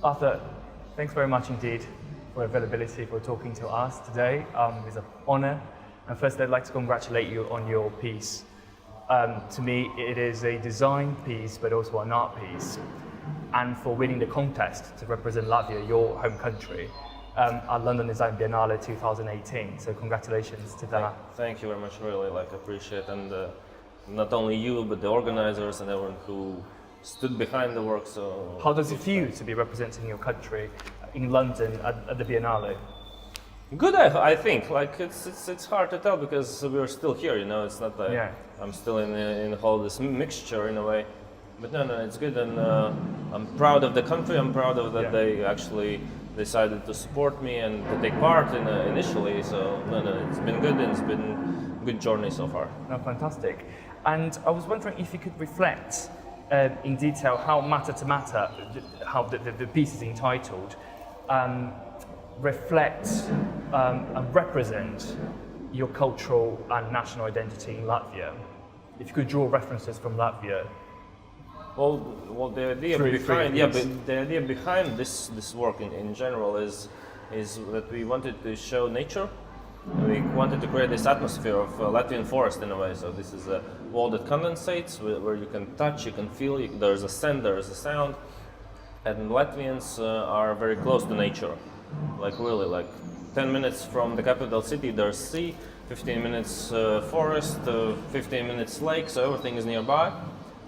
Arthur, thanks very much indeed for availability, for talking to us today. It's an honor. And first, I'd like to congratulate you on your piece. To me, it is a design piece, but also an art piece. And for winning the contest to represent Latvia, your home country, at London Design Biennale 2018. So congratulations to that. Thank you very much, really, appreciate, and not only you, but the organizers and everyone who stood behind the work. So how does it feel to be representing your country in London at the Biennale? Good, I think. It's hard to tell because we're still here. It's not like I'm still in all this mixture in a way. But no, it's good, and I'm proud of the country. I'm proud of that they actually decided to support me and to take part in initially. So no, it's been good, and it's been a good journey so far. No, fantastic. And I was wondering if you could reflect in detail how Matter to Matter, how the piece is entitled, reflect and represent your cultural and national identity in Latvia. If you could draw references from Latvia. Well, the idea behind this work in general is that we wanted to show nature. We wanted to create this atmosphere of Latvian forest in a way. So this is a wall that condensates, where you can touch, you can feel. There's a scent, there's a sound, and Latvians are very close to nature. Really, 10 minutes from the capital city, there's sea. 15 minutes forest, 15 minutes lake. So everything is nearby.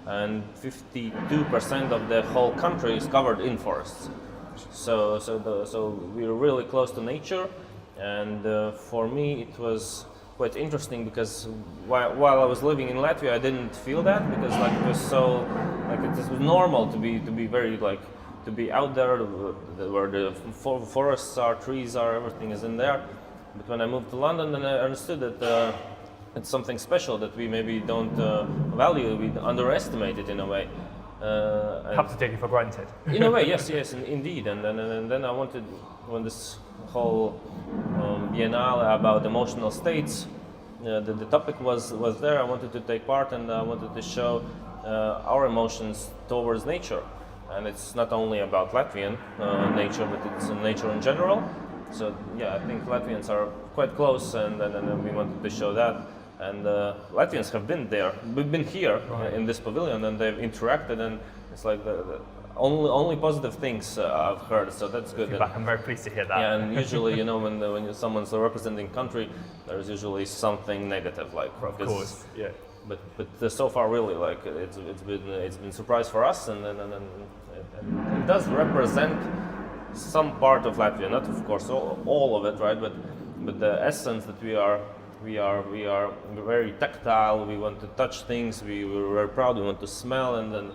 And 52% of the whole country is covered in forests. So we're really close to nature, and for me it was quite interesting because while I was living in Latvia, I didn't feel that because it was so it was normal to be very to be out there where the forests are, trees are, everything is in there. But when I moved to London, then I understood that. It's something special that we maybe don't value, we underestimate it in a way. Have to take it for granted. In a way, yes, indeed. And then I wanted, when this whole Biennale about emotional states, the topic was there, I wanted to take part, and I wanted to show our emotions towards nature. And it's not only about Latvian nature, but it's nature in general. So I think Latvians are quite close, and we wanted to show that. And Latvians have been there. We've been here in this pavilion, and they've interacted, and it's the only positive things I've heard. So that's good. I'm very pleased to hear that. Yeah, and usually, when someone's representing country, there's usually something negative, of course, yeah. But so far, really, it's been a surprise for us, and it does represent some part of Latvia, not of course all of it, right? But the essence that we are very tactile. We want to touch things. We were very proud. We want to smell, and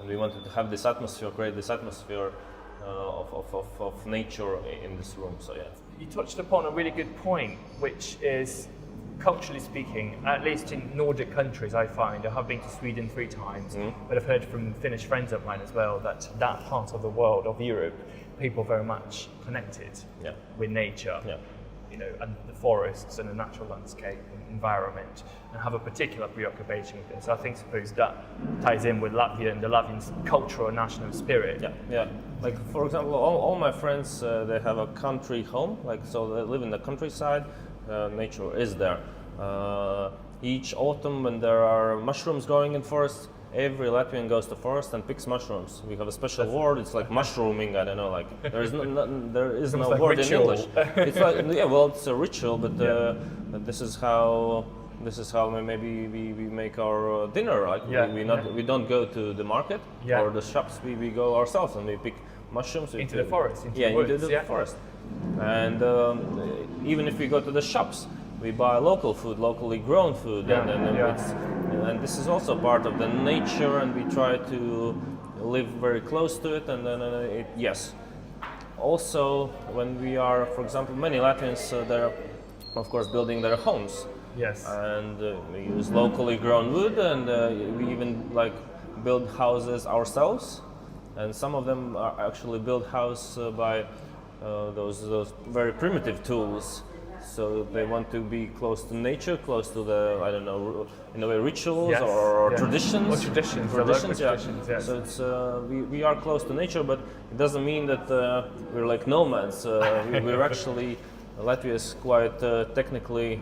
we wanted to have this atmosphere, create this atmosphere of nature in this room. So you touched upon a really good point, which is, culturally speaking, at least in Nordic countries, I find, I have been to Sweden 3 times, but I've heard from Finnish friends of mine as well that part of the world, of Europe, people are very much connected with nature. Yeah. And the forests and the natural landscape and environment, and have a particular preoccupation with this. I suppose that ties in with Latvia and the Latvian cultural and national spirit. Yeah. For example, all my friends, they have a country home, so they live in the countryside. Nature is there. Each autumn, when there are mushrooms growing in forests, every Latvian goes to forest and picks mushrooms. We have a special word. It's like mushrooming. I don't know. There is no word in English. It's it's a ritual. But this is how maybe we make our dinner. We don't go to the market or the shops. We go ourselves and we pick mushrooms into the forest. Into the forest. And even if we go to the shops, we buy local food, locally grown food, and this is also part of the nature, and we try to live very close to it. And then also when we are, for example, many Latvians, they're of course building their homes. Yes. And we use locally grown wood, and we even build houses ourselves. And some of them are actually built house by those very primitive tools. So they want to be close to nature, close to the, I don't know, in a way Yes, rituals yes. or traditions. Or traditions, the local traditions, yes. So it's we are close to nature, but it doesn't mean that we're like nomads. We're actually, Latvia is quite technically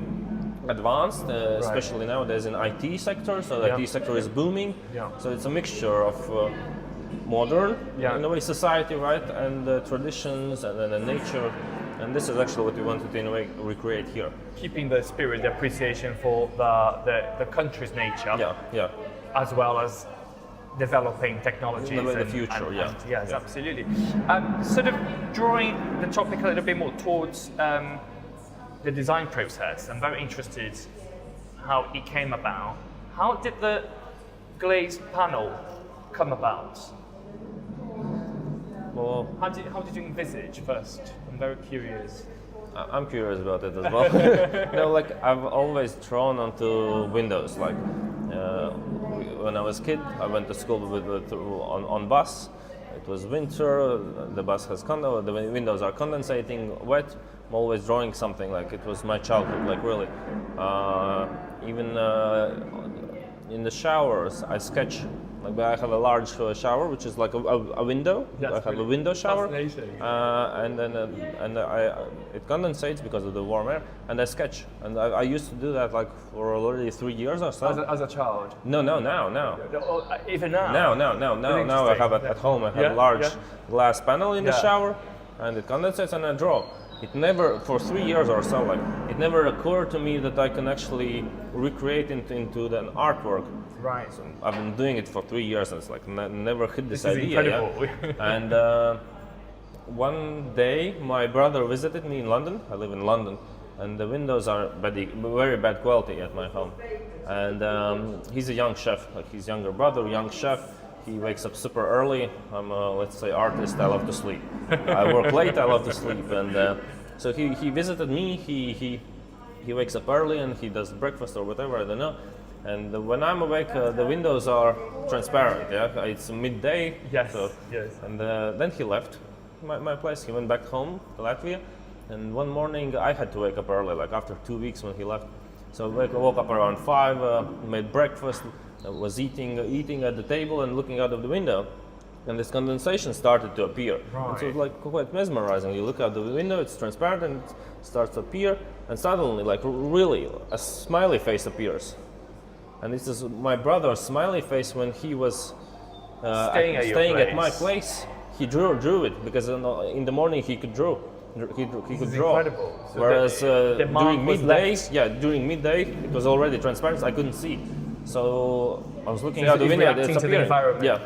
advanced, especially nowadays in IT sector. So the IT sector is booming. Yeah. So it's a mixture of modern, in a way, society, right, and traditions, and then the nature. And this is actually what we wanted to, in a way, recreate here. Keeping the spirit, the appreciation for the country's nature, as well as developing technologies. In the future, yes, absolutely. Sort of drawing the topic a little bit more towards the design process. I'm very interested how it came about. How did the glazed panel come about? Well, how did you envisage first? I'm very curious. I'm curious about it as well. Like I've always drawn onto windows. Like when I was a kid, I went to school on bus. It was winter. The bus has the windows are condensating, wet. I'm always drawing something. Like it was my childhood. Like really, even in the showers, I sketch. Like I have a large shower, which is like a window. I have a window shower, and then it condensates because of the warm air, and I sketch. And I used to do that like for already 3 years or so. As a child? No, now. Even now? Now I have at home. I have a large glass panel in the shower, and it condensates, and I draw. It never, for 3 years or so, like it never occurred to me that I can actually recreate into an artwork. Right. So I've been doing it for 3 years, and it's like never hit this idea. Incredible. And one day, my brother visited me in London. I live in London, and the windows are very bad quality at my home. And he's a young chef, like his younger brother, young chef. He wakes up super early. I'm a, let's say, artist. I love to sleep. I work late. I love to sleep. And so he visited me. He wakes up early and he does breakfast or whatever. I don't know. And when I'm awake, the windows are transparent. Yeah, it's midday. Yes. So, yes. And then he left my place. He went back home to Latvia. And one morning I had to wake up early, like after 2 weeks when he left. So I woke up around 5, made breakfast. I was eating at the table and looking out of the window, and this condensation started to appear. Right. And so it's like quite mesmerizing. You look out the window, it's transparent, and it starts to appear, and suddenly, like really, a smiley face appears. And this is my brother's smiley face when he was staying at my place. He drew it because in the morning he could draw. He could draw. Incredible. So whereas during midday it was already transparent. I couldn't see. So I was looking out the window. Reacting to the environment. Yeah.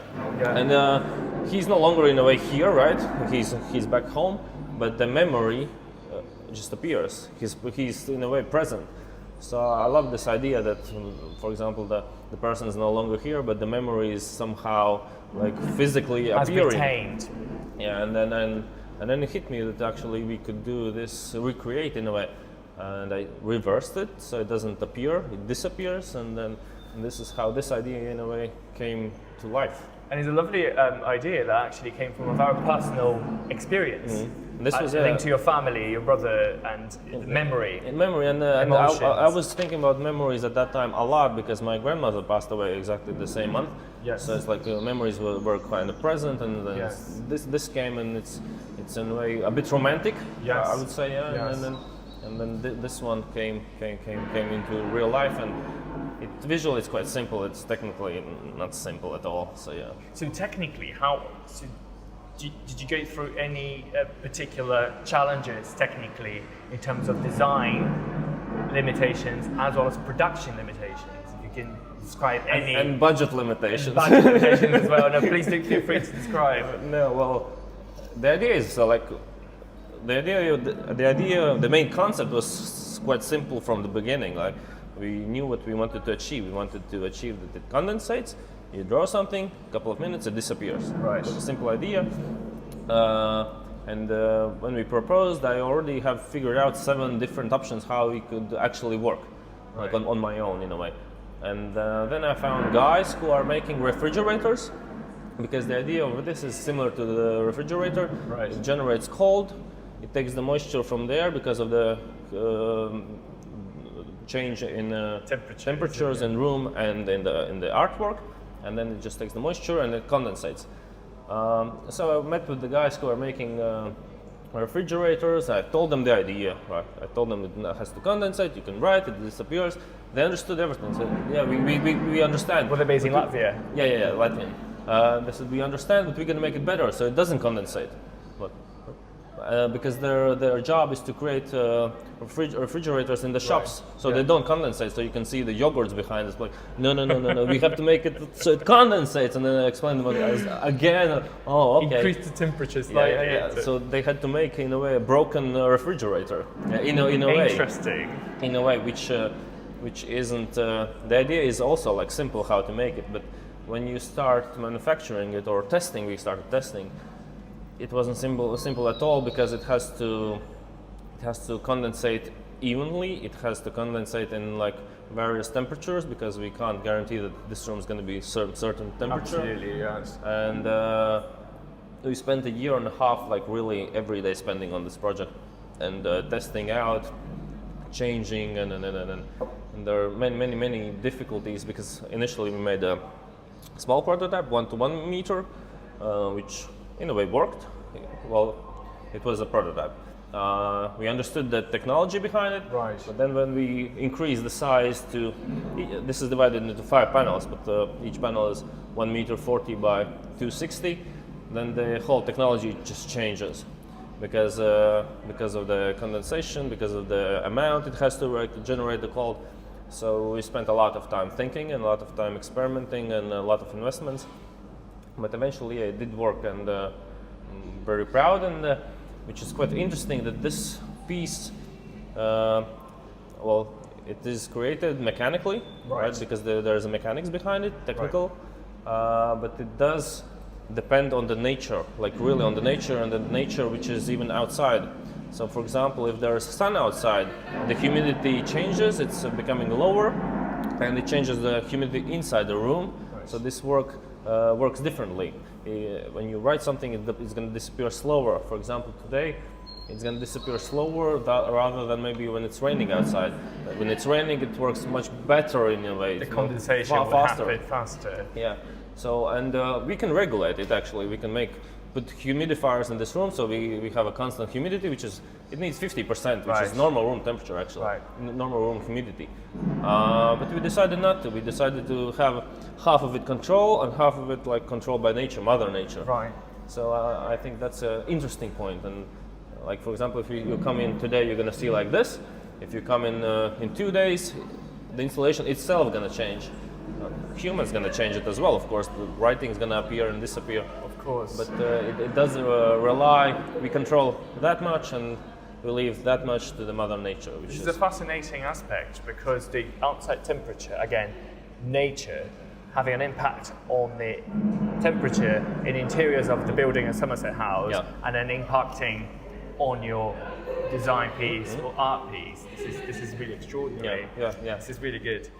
And he's no longer in a way here, right? He's back home, but the memory just appears. He's in a way present. So I love this idea that, for example, the person is no longer here, but the memory is somehow like physically appearing. Retained. Yeah, and then it hit me that actually we could do this, recreate in a way, and I reversed it so it doesn't appear, it disappears, and this is how this idea in a way came to life. And it's a lovely idea that actually came from a very personal experience. Mm-hmm. This was linked to your family, your brother, and memory. In memory, and I was thinking about memories at that time a lot because my grandmother passed away exactly the same month. Yes. So it's like memories were kind of present, and yes. this came, and it's in a way a bit romantic. Yes. I would say, yeah. Yes. And then this one came into real life, and visually it's quite simple. It's technically not simple at all. So yeah. So technically, did you go through any particular challenges technically in terms of design limitations as well as production limitations? If you can describe any and budget limitations. Budget limitations as well. No, please do feel free to describe. No, well, the idea is the main concept was quite simple from the beginning. Like we knew what we wanted to achieve. We wanted to achieve that it condensates. You draw something, a couple of minutes, it disappears. Right. So a simple idea. And when we proposed, I already have figured out 7 different options how we could actually work, like on my own in a way. And then I found guys who are making refrigerators, because the idea of this is similar to the refrigerator. Right. It generates cold, it takes the moisture from there because of the change in temperatures in room and in the artwork, and then it just takes the moisture and it condensates. So I met with the guys who are making refrigerators. I told them the idea. Right? I told them it has to condensate. You can write it disappears. They understood everything. So yeah, we understand. Well, they're based in Latvia. Yeah, Latvian. They said we understand, but we're going to make it better so it doesn't condensate. But because their job is to create refrigerators in the shops, so they don't condensate. So you can see the yogurts behind us. Like, no, we have to make it so it condensates, and then I explained them again. Oh, okay. Increase the temperature slightly. Yeah. So they had to make, in a way, a broken refrigerator. In a way. Interesting. In a way, which isn't. The idea is also like simple how to make it, but when you start manufacturing it or testing, we started testing. It wasn't simple at all because it has to condensate evenly. It has to condensate in like various temperatures because we can't guarantee that this room is going to be certain temperature. Absolutely, yes. And we spent a year and a half, like really every day spending on this project and testing out, changing, and there are many difficulties because initially we made a small prototype, 1 to 1 meter, which in a way worked. Well, it was a prototype. We understood the technology behind it, right. But then when we increased the size to, this is divided into 5 panels, but each panel is 1 meter 40 by 260, then the whole technology just changes because of the condensation, because of the amount it has to generate the cold. So we spent a lot of time thinking and a lot of time experimenting and a lot of investments. But eventually it did work, and I'm very proud, and which is quite interesting that this piece, well, it is created mechanically, right? Because there's a mechanics behind it, technical, but it does depend on the nature, like really on the nature, and the nature which is even outside. So for example, if there is sun outside, the humidity changes, it's becoming lower, and it changes the humidity inside the room. So this works differently. When you write something, it's going to disappear slower. For example, today, it's going to disappear slower rather than maybe when it's raining outside. When it's raining, it works much better in a way. The condensation will happen faster. Yeah. So, and we can regulate it actually. We can put humidifiers in this room, so we have a constant humidity, which is, it needs 50%, which is normal room temperature actually, normal room humidity. But we decided not to. We decided to have half of it control and half of it like controlled by nature, Mother Nature. Right. So I think that's an interesting point. And like for example, if you come in today, you're going to see like this. If you come in 2 days, the installation itself is going to change. Humans going to change it as well, of course. The writing is going to appear and disappear. Of course. But it does rely, we control that much and we leave that much to the Mother Nature. Which is a fascinating aspect because the outside temperature, again, nature having an impact on the temperature in interiors of the building at Somerset House, and then impacting on your design piece or art piece. This is really extraordinary. Yeah. This is really good.